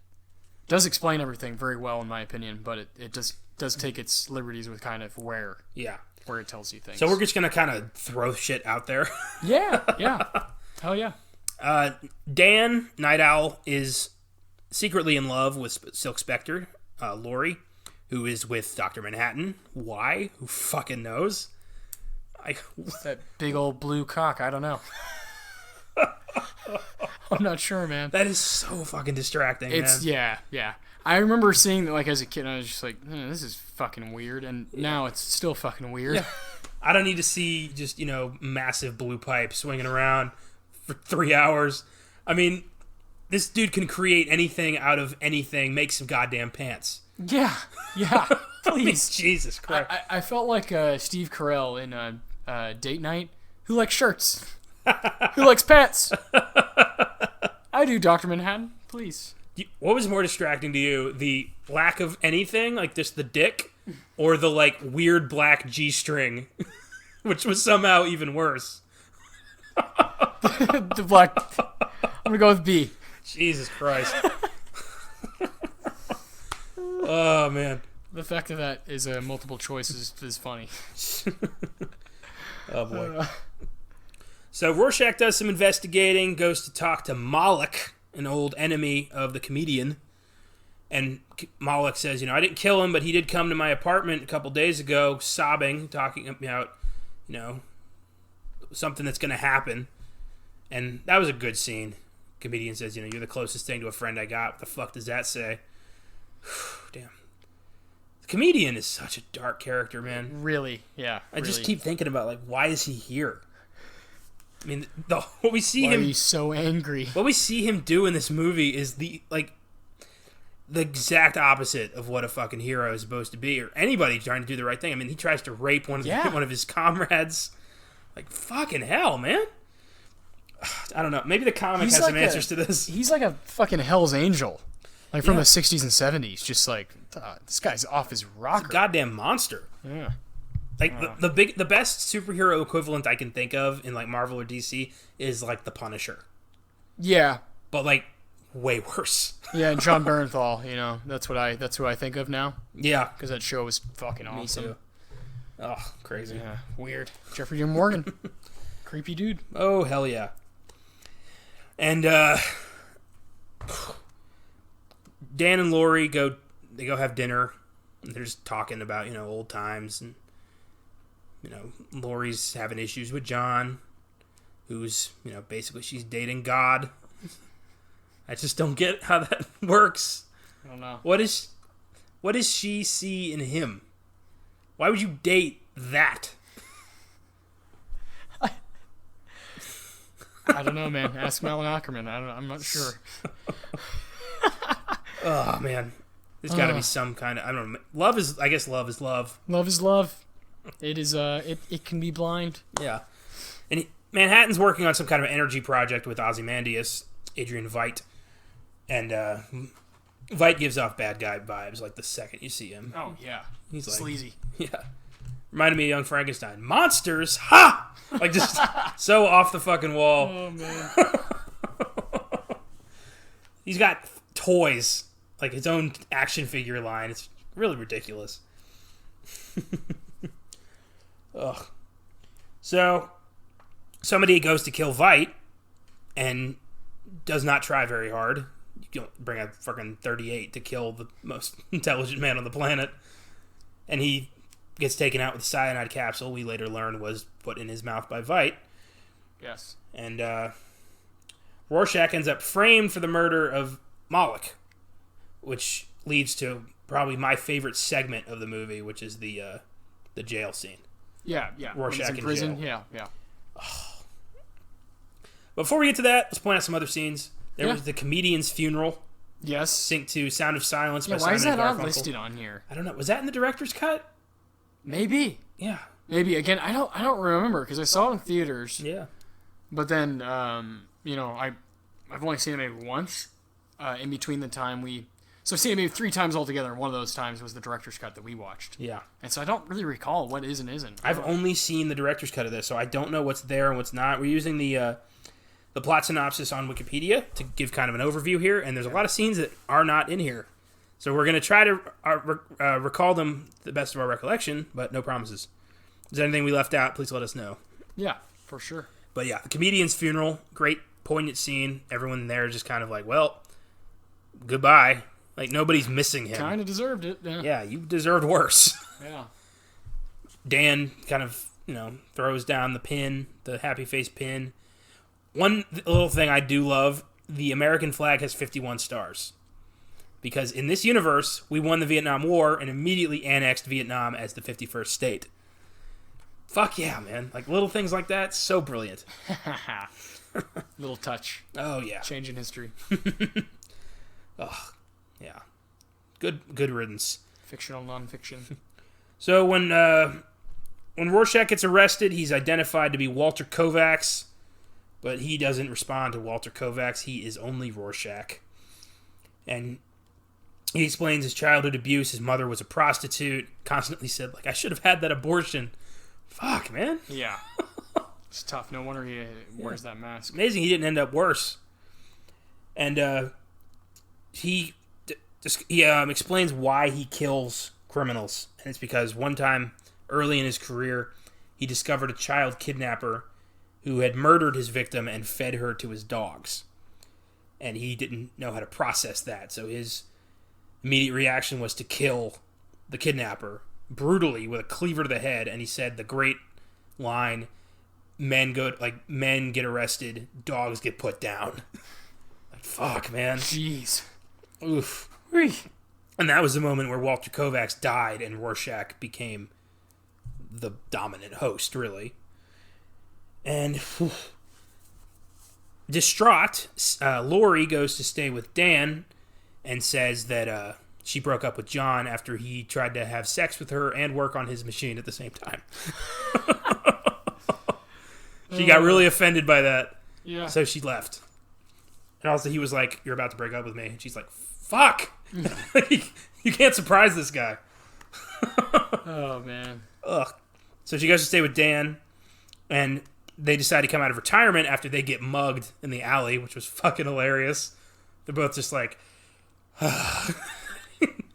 [SPEAKER 2] does explain everything very well in my opinion. But it does take its liberties with kind of where it tells you things.
[SPEAKER 1] So we're just gonna kind of throw shit out there.
[SPEAKER 2] Yeah. Hell yeah.
[SPEAKER 1] Dan, Night Owl, is secretly in love with Silk Spectre, Laurie, who is with Dr. Manhattan. Why? Who fucking knows?
[SPEAKER 2] That big old blue cock. I don't know. I'm not sure, man.
[SPEAKER 1] That is so fucking distracting, man.
[SPEAKER 2] Yeah. I remember seeing that, like, as a kid, and I was just like, this is fucking weird, and now it's still fucking weird. Yeah.
[SPEAKER 1] I don't need to see just, massive blue pipe swinging around for 3 hours. I mean, this dude can create anything out of anything, make some goddamn pants.
[SPEAKER 2] Yeah, please.
[SPEAKER 1] Jesus Christ.
[SPEAKER 2] I felt like Steve Carell in Date Night, who likes shirts, who likes pants. I do, Dr. Manhattan, please.
[SPEAKER 1] What was more distracting to you, the lack of anything, like just the dick, or the like weird black G-string, which was somehow even worse?
[SPEAKER 2] The black. I'm gonna go with B.
[SPEAKER 1] Jesus Christ. Oh, man.
[SPEAKER 2] The fact that that is a multiple choice is funny.
[SPEAKER 1] Oh, boy. So Rorschach does some investigating, goes to talk to Moloch, an old enemy of the comedian. And Moloch says, I didn't kill him, but he did come to my apartment a couple days ago, sobbing, talking about, something that's going to happen. And that was a good scene. Comedian says, you're the closest thing to a friend I got. What the fuck does that say? Damn. The comedian is such a dark character, man.
[SPEAKER 2] Really, yeah.
[SPEAKER 1] I just keep thinking about, like, why is he here? I mean, what we see
[SPEAKER 2] why are you so angry?
[SPEAKER 1] What we see him do in this movie is the exact opposite of what a fucking hero is supposed to be, or anybody trying to do the right thing. I mean, he tries to rape one of his comrades. Like, fucking hell, man. I don't know. Maybe the comic has some answers to this.
[SPEAKER 2] He's like a fucking Hell's Angel. Like from the 60s and 70s, just like, this guy's off his rocker.
[SPEAKER 1] Goddamn monster.
[SPEAKER 2] Yeah.
[SPEAKER 1] Like the best superhero equivalent I can think of in like Marvel or DC is like the Punisher.
[SPEAKER 2] Yeah.
[SPEAKER 1] But like way worse.
[SPEAKER 2] Yeah, and John Bernthal, that's who I think of now.
[SPEAKER 1] Yeah.
[SPEAKER 2] Because that show was fucking awesome.
[SPEAKER 1] Me too. Oh, crazy.
[SPEAKER 2] Yeah, weird. Jeffrey Dean Morgan. Creepy dude.
[SPEAKER 1] Oh, hell yeah. And Dan and Lori go have dinner. And they're just talking about, old times. And, Lori's having issues with John, who's, basically she's dating God. I just don't get how that works.
[SPEAKER 2] I don't know.
[SPEAKER 1] What does she see in him? Why would you date that?
[SPEAKER 2] I don't know, man. Ask Malin Ackerman. I'm not sure.
[SPEAKER 1] Oh, man. There's got to be some kind of, I don't know. Love is love.
[SPEAKER 2] Love is love. It is, it can be blind.
[SPEAKER 1] Yeah. And Manhattan's working on some kind of energy project with Ozymandias, Adrian Veidt. And Veidt gives off bad guy vibes like the second you see him.
[SPEAKER 2] Oh, yeah.
[SPEAKER 1] He's
[SPEAKER 2] sleazy.
[SPEAKER 1] Like, yeah. Reminded me of Young Frankenstein. Monsters! Ha! Like just so off the fucking wall.
[SPEAKER 2] Oh, man.
[SPEAKER 1] He's got toys. Like his own action figure line. It's really ridiculous. Ugh. So, somebody goes to kill Veidt and does not try very hard. You don't bring a fucking 38 to kill the most intelligent man on the planet. And he gets taken out with a cyanide capsule we later learned was put in his mouth by Veidt.
[SPEAKER 2] Yes.
[SPEAKER 1] And Rorschach ends up framed for the murder of Moloch, which leads to probably my favorite segment of the movie, which is the jail scene.
[SPEAKER 2] Yeah.
[SPEAKER 1] Rorschach in
[SPEAKER 2] prison.
[SPEAKER 1] jail.
[SPEAKER 2] Yeah.
[SPEAKER 1] Oh. Before we get to that, let's point out some other scenes. There was the comedian's funeral.
[SPEAKER 2] Yes.
[SPEAKER 1] Synced to Sound of Silence by
[SPEAKER 2] why
[SPEAKER 1] Simon
[SPEAKER 2] is that
[SPEAKER 1] Garfunkel.
[SPEAKER 2] not listed on here?
[SPEAKER 1] I don't know. Was that in the director's cut?
[SPEAKER 2] Maybe.
[SPEAKER 1] Yeah.
[SPEAKER 2] Maybe. Again, I don't remember because I saw it in theaters.
[SPEAKER 1] Yeah.
[SPEAKER 2] But then, I've only seen it maybe once. In between the time so I've seen it maybe 3 times altogether. And one of those times was the director's cut that we watched.
[SPEAKER 1] Yeah.
[SPEAKER 2] And so I don't really recall what is and isn't.
[SPEAKER 1] I've only seen the director's cut of this, so I don't know what's there and what's not. We're using the plot synopsis on Wikipedia to give kind of an overview here, and there's a lot of scenes that are not in here. So we're going to try to recall them to the best of our recollection, but no promises. Is there anything we left out? Please let us know.
[SPEAKER 2] Yeah, for sure.
[SPEAKER 1] But yeah, the comedian's funeral, great poignant scene. Everyone there just kind of like, well, goodbye. Like, nobody's missing him.
[SPEAKER 2] Kind of deserved it.
[SPEAKER 1] Yeah, you deserved worse.
[SPEAKER 2] Yeah.
[SPEAKER 1] Dan kind of, throws down the pin, the happy face pin. One little thing I do love, the American flag has 51 stars. Because in this universe, we won the Vietnam War and immediately annexed Vietnam as the 51st state. Fuck yeah, man. Like, little things like that, so brilliant.
[SPEAKER 2] Little touch.
[SPEAKER 1] Oh, yeah.
[SPEAKER 2] Changing history.
[SPEAKER 1] Oh, yeah. Good riddance.
[SPEAKER 2] Fictional, non-fiction.
[SPEAKER 1] So when Rorschach gets arrested, he's identified to be Walter Kovacs, but he doesn't respond to Walter Kovacs. He is only Rorschach. And he explains his childhood abuse. His mother was a prostitute. Constantly said, like, I should have had that abortion. Fuck, man.
[SPEAKER 2] Yeah. It's tough. No wonder he wears that mask.
[SPEAKER 1] Amazing he didn't end up worse. And he explains why he kills criminals. And it's because one time, early in his career, he discovered a child kidnapper who had murdered his victim and fed her to his dogs. And he didn't know how to process that. So his immediate reaction was to kill the kidnapper brutally with a cleaver to the head. And he said the great line, men get arrested, dogs get put down. Like, fuck, man.
[SPEAKER 2] Jeez.
[SPEAKER 1] Oof.
[SPEAKER 2] Whee.
[SPEAKER 1] And that was the moment where Walter Kovacs died and Rorschach became the dominant host, really. And distraught, Lori goes to stay with Dan and says that she broke up with John after he tried to have sex with her and work on his machine at the same time. She got really offended by that.
[SPEAKER 2] Yeah.
[SPEAKER 1] So she left. And also he was like, you're about to break up with me. And she's like, Fuck! You can't surprise this guy.
[SPEAKER 2] Oh, man.
[SPEAKER 1] Ugh. So she goes to stay with Dan, and they decide to come out of retirement after they get mugged in the alley, which was fucking hilarious. They're both just like...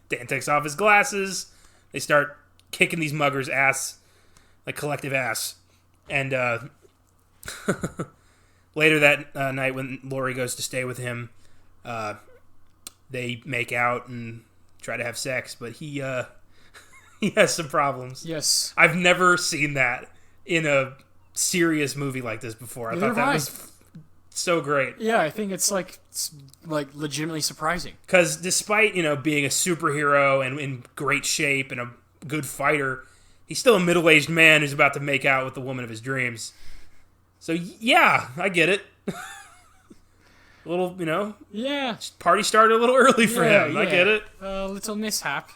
[SPEAKER 1] Dan takes off his glasses. They start kicking these muggers' ass, like collective ass. And later that night when Laurie goes to stay with him, they make out and try to have sex, but he has some problems.
[SPEAKER 2] Yes.
[SPEAKER 1] I've never seen that in a serious movie like this before. I thought that was so great.
[SPEAKER 2] Yeah, I think it's legitimately surprising.
[SPEAKER 1] Because despite, being a superhero and in great shape and a good fighter, he's still a middle-aged man who's about to make out with the woman of his dreams. So, yeah, I get it. A little,
[SPEAKER 2] Yeah.
[SPEAKER 1] party started a little early for him.
[SPEAKER 2] Yeah.
[SPEAKER 1] I get it.
[SPEAKER 2] A little mishap.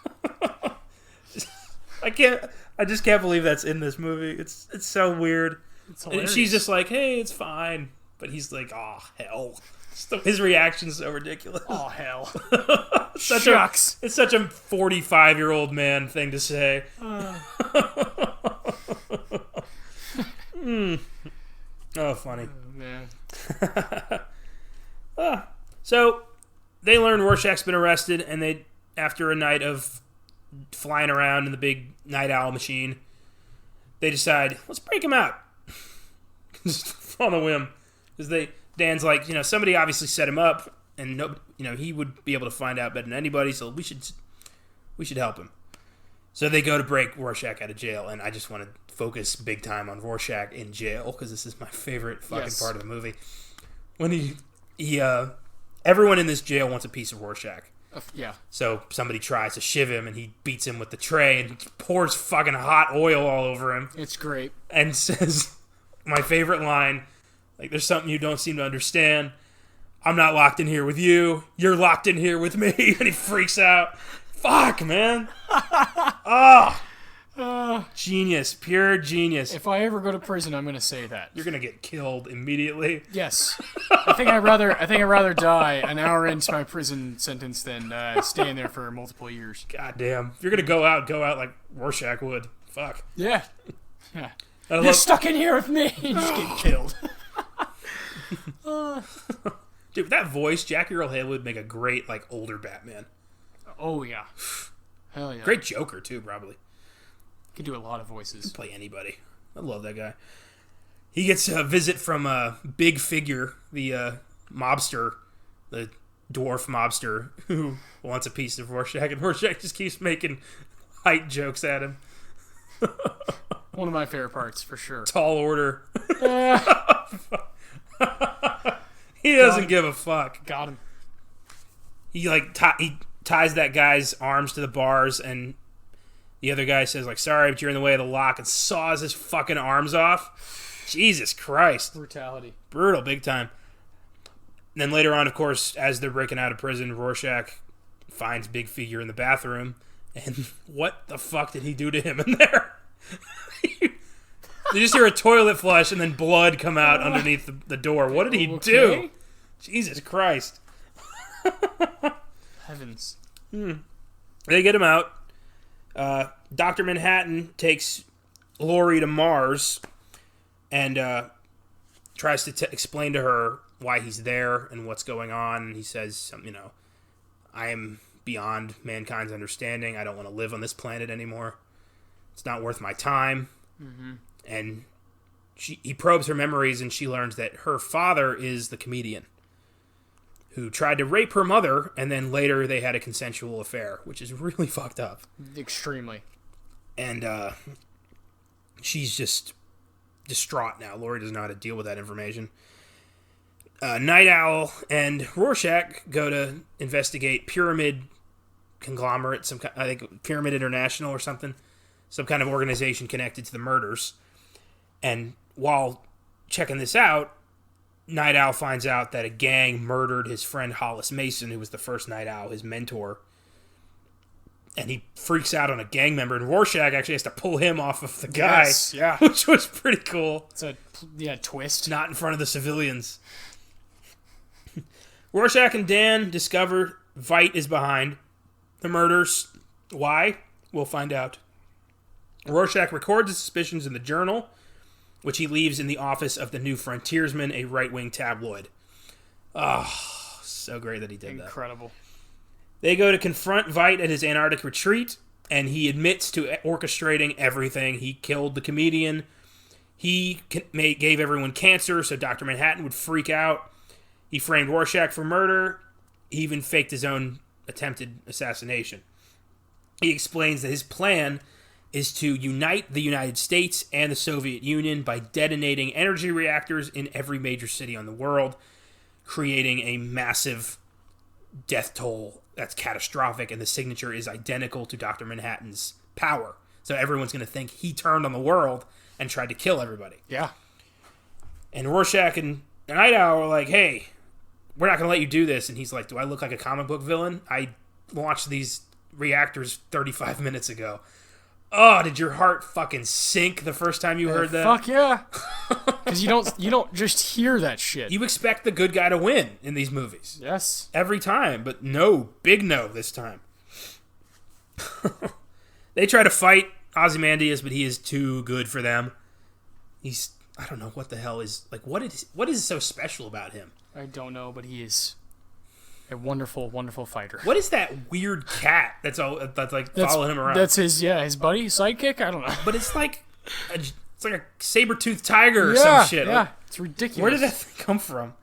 [SPEAKER 1] I just can't believe that's in this movie. It's so weird.
[SPEAKER 2] It's
[SPEAKER 1] And
[SPEAKER 2] hilarious.
[SPEAKER 1] she's just like, hey, it's fine. But he's like, oh, hell. His reaction's so ridiculous.
[SPEAKER 2] Oh, hell.
[SPEAKER 1] Shucks. It's such a 45-year-old man thing to say. Oh, funny.
[SPEAKER 2] Oh, man.
[SPEAKER 1] So, they learn Rorschach's been arrested, and they, after a night of flying around in the big night owl machine, they decide, let's break him out. Just on a whim. Because Dan's like, somebody obviously set him up, and he would be able to find out better than anybody, so we should help him. So they go to break Rorschach out of jail, and I just want to focus big time on Rorschach in jail, because this is my favorite fucking part of the movie. When everyone in this jail wants a piece of Rorschach.
[SPEAKER 2] Yeah.
[SPEAKER 1] So somebody tries to shiv him, and he beats him with the tray and pours fucking hot oil all over him.
[SPEAKER 2] It's great.
[SPEAKER 1] And says, my favorite line, like, there's something you don't seem to understand. I'm not locked in here with you. You're locked in here with me. And he freaks out. Fuck, man. Genius. Pure genius.
[SPEAKER 2] If I ever go to prison, I'm going to say that.
[SPEAKER 1] You're going to get killed immediately.
[SPEAKER 2] Yes. I think I'd rather die an hour into my prison sentence than stay in there for multiple years.
[SPEAKER 1] God damn. If you're going to go out like Rorschach would. Fuck.
[SPEAKER 2] Yeah. You're stuck in here with me. You just get killed.
[SPEAKER 1] Dude, with that voice, Jackie Earle Haley would make a great, older Batman.
[SPEAKER 2] Oh, yeah. Hell yeah.
[SPEAKER 1] Great Joker, too, probably.
[SPEAKER 2] Could do a lot of voices.
[SPEAKER 1] Play anybody. I love that guy. He gets a visit from a big figure, the mobster, the dwarf mobster, who wants a piece of Rorschach, and Rorschach just keeps making height jokes at him.
[SPEAKER 2] One of my favorite parts, for sure.
[SPEAKER 1] Tall order. He doesn't give a fuck.
[SPEAKER 2] Got him.
[SPEAKER 1] He he ties that guy's arms to the bars, and the other guy says, sorry, but you're in the way of the lock, and saws his fucking arms off. Jesus Christ.
[SPEAKER 2] Brutality.
[SPEAKER 1] Brutal, big time. And then later on, of course, as they're breaking out of prison, Rorschach finds Big Figure in the bathroom, and what the fuck did he do to him in there? You just hear a toilet flush and then blood come out underneath the door. What did he do? Jesus Christ.
[SPEAKER 2] Heavens.
[SPEAKER 1] They get him out. Dr. Manhattan takes Laurie to Mars and tries to explain to her why he's there and what's going on. And he says, I am beyond mankind's understanding. I don't want to live on this planet anymore. It's not worth my time. Mm-hmm. And he probes her memories, and she learns that her father is the comedian who tried to rape her mother, and then later they had a consensual affair, which is really fucked up.
[SPEAKER 2] Extremely.
[SPEAKER 1] And she's just distraught now. Laurie doesn't know how to deal with that information. Night Owl and Rorschach go to investigate Pyramid Conglomerate, I think Pyramid International or something, some kind of organization connected to the murders. And while checking this out, Night Owl finds out that a gang murdered his friend Hollis Mason, who was the first Night Owl, his mentor. And he freaks out on a gang member, and Rorschach actually has to pull him off of the guy,
[SPEAKER 2] Yes, yeah.
[SPEAKER 1] which was pretty cool.
[SPEAKER 2] It's a twist.
[SPEAKER 1] Not in front of the civilians. Rorschach and Dan discover Veidt is behind the murders. Why? We'll find out. Rorschach records his suspicions in the journal, which he leaves in the office of the New Frontiersman, a right-wing tabloid. Oh, so great that he did that.
[SPEAKER 2] Incredible.
[SPEAKER 1] They go to confront Veidt at his Antarctic retreat, and he admits to orchestrating everything. He killed the comedian. He gave everyone cancer so Dr. Manhattan would freak out. He framed Rorschach for murder. He even faked his own attempted assassination. He explains that his plan is to unite the United States and the Soviet Union by detonating energy reactors in every major city on the world, creating a massive death toll that's catastrophic, and the signature is identical to Dr. Manhattan's power. So everyone's going to think he turned on the world and tried to kill everybody.
[SPEAKER 2] Yeah.
[SPEAKER 1] And Rorschach and Night Owl are like, hey, we're not going to let you do this. And he's like, do I look like a comic book villain? I launched these reactors 35 minutes ago. Oh, did your heart fucking sink the first time you heard that?
[SPEAKER 2] Fuck yeah. Because you don't just hear that shit.
[SPEAKER 1] You expect the good guy to win in these movies.
[SPEAKER 2] Yes.
[SPEAKER 1] Every time, but no, big no this time. They try to fight Ozymandias, but he is too good for them. I don't know what the hell is, like, what is so special about him?
[SPEAKER 2] I don't know, but he is a wonderful, wonderful fighter.
[SPEAKER 1] What is that weird cat that's following him around?
[SPEAKER 2] That's his buddy, sidekick? I don't know.
[SPEAKER 1] But it's like a saber-toothed tiger or some shit.
[SPEAKER 2] Yeah,
[SPEAKER 1] like,
[SPEAKER 2] it's ridiculous.
[SPEAKER 1] Where did that thing come from?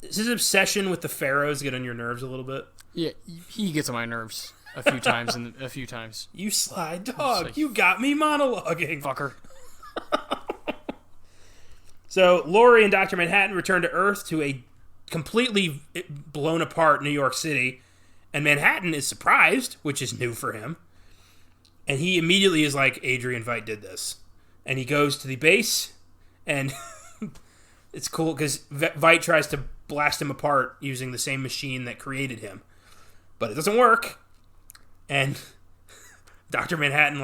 [SPEAKER 1] Is his obsession with the pharaohs get on your nerves a little bit?
[SPEAKER 2] Yeah, he gets on my nerves a few times.
[SPEAKER 1] You sly dog, like, you got me monologuing.
[SPEAKER 2] Fucker.
[SPEAKER 1] So, Laurie and Dr. Manhattan return to Earth to a completely blown apart New York City, and Manhattan is surprised, which is new for him. And he immediately is like, Adrian Veidt did this. And he goes to the base, and it's cool because Veidt tries to blast him apart using the same machine that created him. But it doesn't work. And Dr. Manhattan,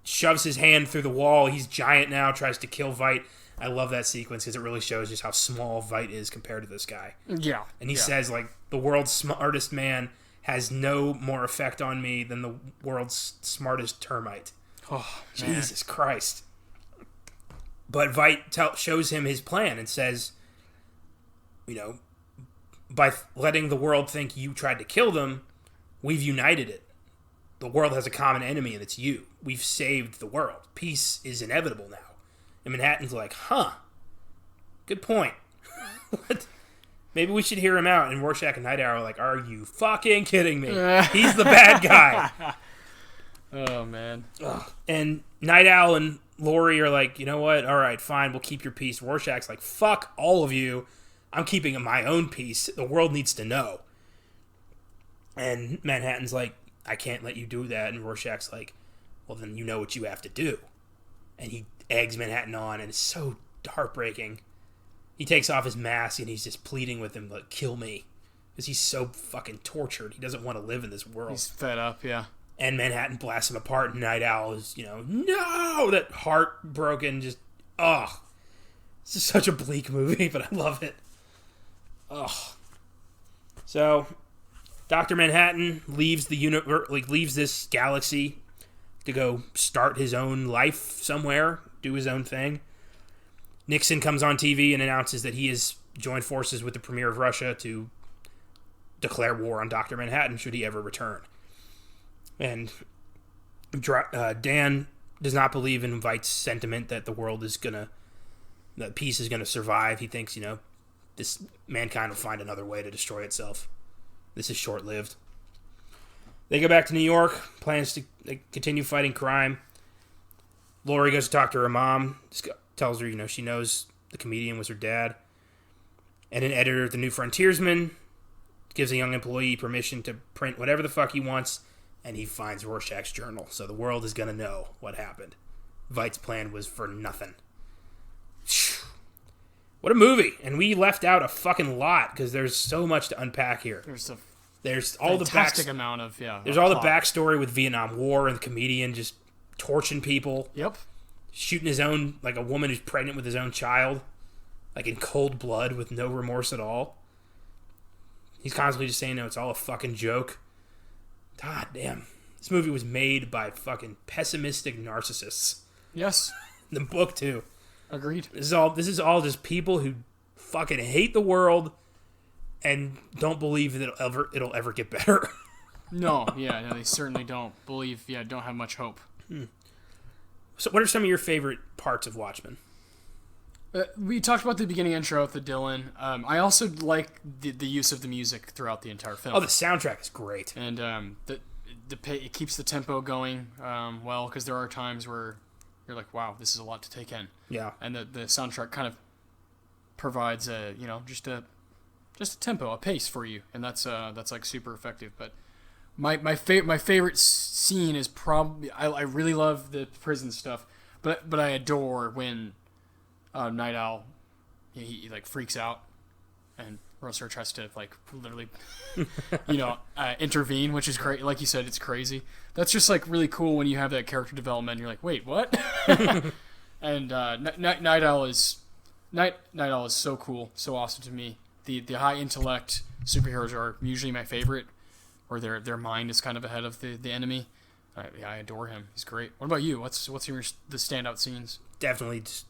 [SPEAKER 1] shoves his hand through the wall. He's giant now, tries to kill Veidt. I love that sequence because it really shows just how small Veidt is compared to this guy.
[SPEAKER 2] Yeah.
[SPEAKER 1] And he says, the world's smartest man has no more effect on me than the world's smartest termite.
[SPEAKER 2] Oh,
[SPEAKER 1] Jesus Christ. But Veidt shows him his plan and says, by letting the world think you tried to kill them, we've united it. The world has a common enemy, and it's you. We've saved the world. Peace is inevitable now. And Manhattan's like, good point. Maybe we should hear him out. And Rorschach and Night Owl are like, are you fucking kidding me? He's the bad guy.
[SPEAKER 2] Oh, man.
[SPEAKER 1] Ugh. And Night Owl and Laurie are like, you know what? All right, fine. We'll keep your peace. Rorschach's like, fuck all of you. I'm keeping my own peace. The world needs to know. And Manhattan's like, I can't let you do that. And Rorschach's like, well, then you know what you have to do. And he eggs Manhattan on, and it's so heartbreaking. He takes off his mask, and he's just pleading with him, like, kill me. Because he's so fucking tortured. He doesn't want to live in this world.
[SPEAKER 2] He's fed up, yeah.
[SPEAKER 1] And Manhattan blasts him apart, and Night Owl is, no! That heartbroken, just, This is such a bleak movie, but I love it. So, Dr. Manhattan leaves leaves this galaxy to go start his own life somewhere, do his own thing. Nixon comes on TV and announces that he has joined forces with the Premier of Russia to declare war on Dr. Manhattan should he ever return. And Dan does not believe in Veidt's sentiment that that peace is gonna survive. He thinks, this mankind will find another way to destroy itself. This is short-lived. They go back to New York, plans to continue fighting crime. Laurie goes to talk to her mom, tells her, she knows the comedian was her dad. And an editor at the New Frontiersman gives a young employee permission to print whatever the fuck he wants, and he finds Rorschach's journal. So the world is going to know what happened. Veidt's plan was for nothing. What a movie. And we left out a fucking lot because there's so much to unpack here. There's all the
[SPEAKER 2] amount of,
[SPEAKER 1] There's all the backstory with Vietnam War and the comedian just torching people.
[SPEAKER 2] Yep.
[SPEAKER 1] Shooting his own, a woman who's pregnant with his own child. In cold blood with no remorse at all. He's constantly just saying, no, it's all a fucking joke. God damn. This movie was made by fucking pessimistic narcissists.
[SPEAKER 2] Yes.
[SPEAKER 1] The book, too.
[SPEAKER 2] Agreed.
[SPEAKER 1] This is all just people who fucking hate the world and don't believe that it'll ever get better.
[SPEAKER 2] No, they certainly don't don't have much hope.
[SPEAKER 1] So what are some of your favorite parts of Watchmen?
[SPEAKER 2] We talked about the beginning intro with the Dylan. I also like the use of the music throughout the entire film.
[SPEAKER 1] Oh, the soundtrack is great.
[SPEAKER 2] And it keeps the tempo going well, because there are times where you're like, wow, this is a lot to take in.
[SPEAKER 1] Yeah.
[SPEAKER 2] And the soundtrack kind of provides just a tempo, a pace for you, and that's like super effective. But my favorite scene is probably, I really love the prison stuff, but I adore when Night Owl he like freaks out and Rosser tries to like literally intervene, which is great. Like you said, it's crazy. That's just like really cool when you have that character development and you're like, wait, what? And Night Owl is so cool, so awesome to me. The high intellect superheroes are usually my favorite, where their mind is kind of ahead of the enemy. I adore him. He's great. What about you? What's the standout scenes?
[SPEAKER 1] Definitely just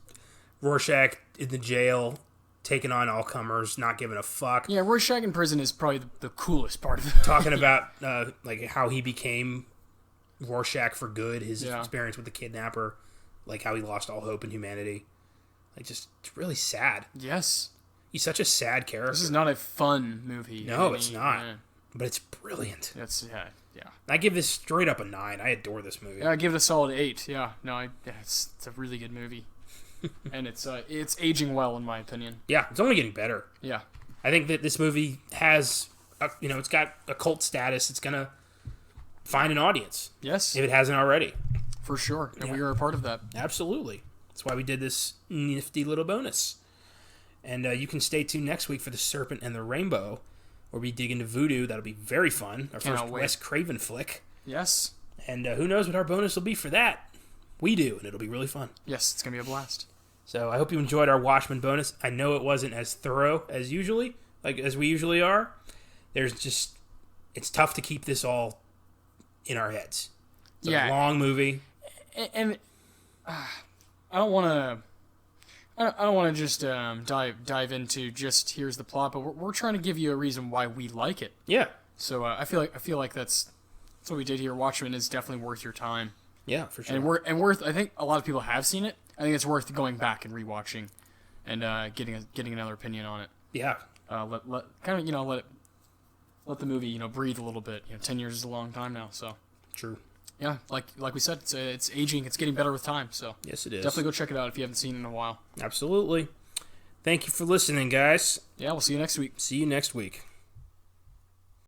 [SPEAKER 1] Rorschach in the jail, taking on all comers, not giving a fuck.
[SPEAKER 2] Yeah, Rorschach in prison is probably the coolest part of it.
[SPEAKER 1] Talking about like how he became Rorschach for good, his experience with the kidnapper, like how he lost all hope in humanity. Like, just, it's really sad.
[SPEAKER 2] Yes.
[SPEAKER 1] He's such a sad character.
[SPEAKER 2] This is not a fun movie.
[SPEAKER 1] No, it's not. But it's brilliant.
[SPEAKER 2] Yeah.
[SPEAKER 1] I give this straight up a 9. I adore this movie.
[SPEAKER 2] Yeah, I give it a solid 8. Yeah. No, it's a really good movie. And it's aging well, in my opinion.
[SPEAKER 1] Yeah, it's only getting better.
[SPEAKER 2] Yeah.
[SPEAKER 1] I think that this movie has, it's got a cult status. It's going to find an audience.
[SPEAKER 2] Yes.
[SPEAKER 1] If it hasn't already.
[SPEAKER 2] For sure. And we are a part of that.
[SPEAKER 1] Absolutely. That's why we did this nifty little bonus. And you can stay tuned next week for The Serpent and the Rainbow, where we dig into voodoo. That'll be very fun. Our first Wes Craven flick.
[SPEAKER 2] Yes.
[SPEAKER 1] And who knows what our bonus will be for that. We do, and it'll be really fun.
[SPEAKER 2] Yes, it's going to be a blast.
[SPEAKER 1] So I hope you enjoyed our Watchmen bonus. I know it wasn't as thorough as we usually are. It's tough to keep this all in our heads. It's a long movie.
[SPEAKER 2] And I don't want to just dive into just here's the plot, but we're trying to give you a reason why we like it.
[SPEAKER 1] Yeah.
[SPEAKER 2] So I feel like that's what we did here. Watchmen is definitely worth your time.
[SPEAKER 1] Yeah, for sure.
[SPEAKER 2] And worth. I think a lot of people have seen it. I think it's worth going back and rewatching, and getting another opinion on it.
[SPEAKER 1] Yeah.
[SPEAKER 2] Let the movie breathe a little bit. 10 years is a long time now. So.
[SPEAKER 1] True.
[SPEAKER 2] Yeah, like we said, it's aging. It's getting better with time. So
[SPEAKER 1] yes, it is.
[SPEAKER 2] Definitely go check it out if you haven't seen it in a while.
[SPEAKER 1] Absolutely. Thank you for listening, guys.
[SPEAKER 2] Yeah, we'll see you next week.
[SPEAKER 1] See you next week.